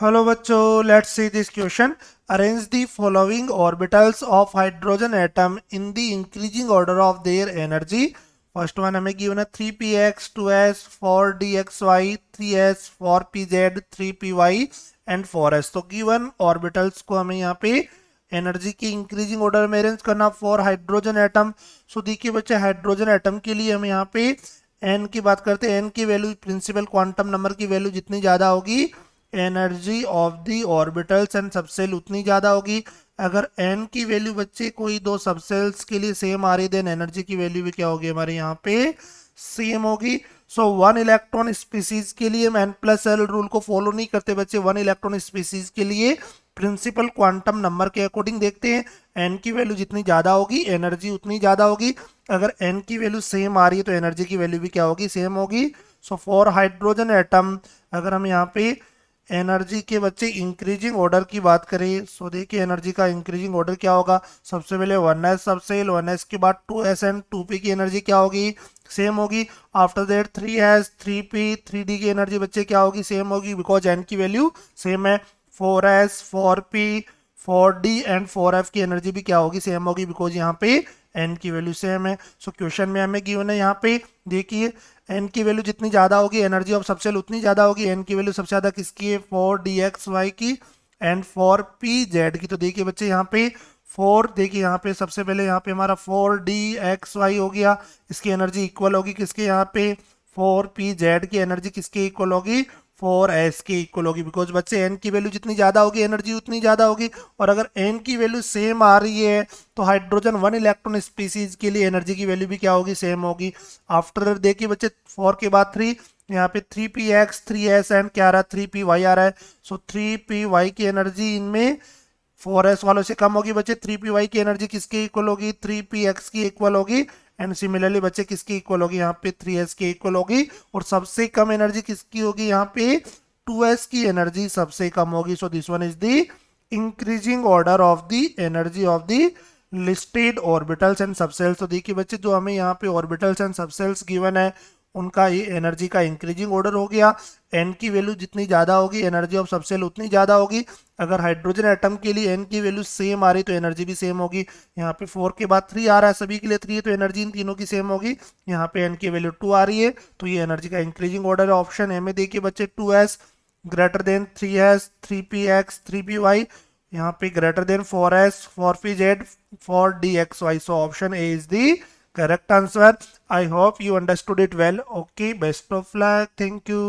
Hello बच्चों, let's see this question. Arrange the following orbitals of hydrogen atom in the increasing order of their energy. First one हमें given है 3px 2s 4dxy 3s 4pz 3py and 4s. तो given orbitals को हमें यहाँ पे energy की increasing order में arrange करना फॉर हाइड्रोजन एटम. सो देखिए बच्चे, हाइड्रोजन एटम के लिए हम यहाँ पे एन की बात करते हैं. एन की वैल्यू, प्रिंसिपल क्वांटम नंबर की वैल्यू जितनी ज़्यादा होगी, energy of the orbitals and subshell उतनी ज़्यादा होगी. अगर एन की वैल्यू बच्चे कोई दो सबसेल्स के लिए सेम आ रही, देन एनर्जी की वैल्यू भी क्या होगी हमारे यहाँ पे सेम होगी. सो वन इलेक्ट्रॉन स्पीसीज के लिए हम एन प्लस एल रूल को फॉलो नहीं करते बच्चे. वन इलेक्ट्रॉन स्पीसीज के लिए प्रिंसिपल क्वांटम नंबर के अकॉर्डिंग देखते हैं. एन की वैल्यू जितनी ज़्यादा होगी, एनर्जी उतनी ज़्यादा होगी. अगर एन की वैल्यू सेम आ रही है तो एनर्जी की वैल्यू भी क्या होगी, सेम होगी. सो फॉर हाइड्रोजन एटम, अगर हम यहाँ पे एनर्जी के बच्चे इंक्रीजिंग ऑर्डर की बात करें, सो देखिए एनर्जी का इंक्रीजिंग ऑर्डर क्या होगा. सबसे पहले 1s सबसेल, 1s के बाद 2s एंड 2p की एनर्जी क्या होगी, सेम होगी. After that 3s 3p 3d की एनर्जी बच्चे क्या होगी, सेम होगी, बिकॉज एन की वैल्यू सेम है. 4s 4p 4d and 4f की एनर्जी भी क्या होगी, सेम होगी, बिकॉज यहाँ पे एन की वैल्यू सेम है. सो क्वेश्चन में हमें गिवन है यहाँ पे देखिए, एन की वैल्यू जितनी ज़्यादा होगी, एनर्जी ऑफ सबसेल उतनी ज़्यादा होगी. एन की वैल्यू सबसे ज़्यादा किसकी है, 4dxy की एंड 4pz की. तो देखिए बच्चे यहाँ पे 4, देखिए यहाँ पे सबसे पहले यहाँ पे हमारा 4dxy हो गया, इसकी एनर्जी इक्वल होगी किसके, यहाँ पे 4pz की एनर्जी किसके इक्वल होगी, 4s के इक्वल होगी. बिकॉज बच्चे एन की वैल्यू जितनी ज़्यादा होगी, एनर्जी उतनी ज़्यादा होगी. और अगर एन की वैल्यू सेम आ रही है तो हाइड्रोजन वन इलेक्ट्रॉन स्पीसीज के लिए एनर्जी की वैल्यू भी क्या होगी, सेम होगी. आफ्टर देखिए बच्चे 4 के बाद 3, यहाँ पे 3px 3s एंड क्या आ रहा है, 3py आ रहा है. सो 3py की एनर्जी इनमें 4s वालों से कम होगी बच्चे. 3py की एनर्जी किसके इक्वल होगी, 3px की इक्वल होगी. एंड सिमिलरली बच्चे किसकी इक्वल होगी, यहाँ पे 3s की इक्वल होगी. और सबसे कम एनर्जी किसकी होगी, यहाँ पे 2s की एनर्जी सबसे कम होगी. So this one is the increasing order of the energy of the listed orbitals and subcells. तो देखिए बच्चे, जो हमें यहाँ पे ऑर्बिटल्स एंड सबसेल्स गिवन है, उनका ये एनर्जी का इंक्रीजिंग ऑर्डर हो गया. एन की वैल्यू जितनी ज़्यादा होगी, एनर्जी ऑफ सबसेल उतनी ज़्यादा होगी. अगर हाइड्रोजन एटम के लिए एन की वैल्यू सेम आ रही तो एनर्जी भी सेम होगी. यहाँ पे 4 के बाद 3 आ रहा है, सभी के लिए 3 है, तो एनर्जी इन तीनों की सेम होगी. यहाँ पे एन की वैल्यू 2 आ रही है, तो ये एनर्जी का इंक्रीजिंग ऑर्डर है. ऑप्शन ए में देखिए बच्चे 2s greater than 3s 3px 3py, यहाँ पे greater than 4s 4pz 4dxy. So option A is the correct answer. I hope you understood it well. Okay, best of luck. Thank you.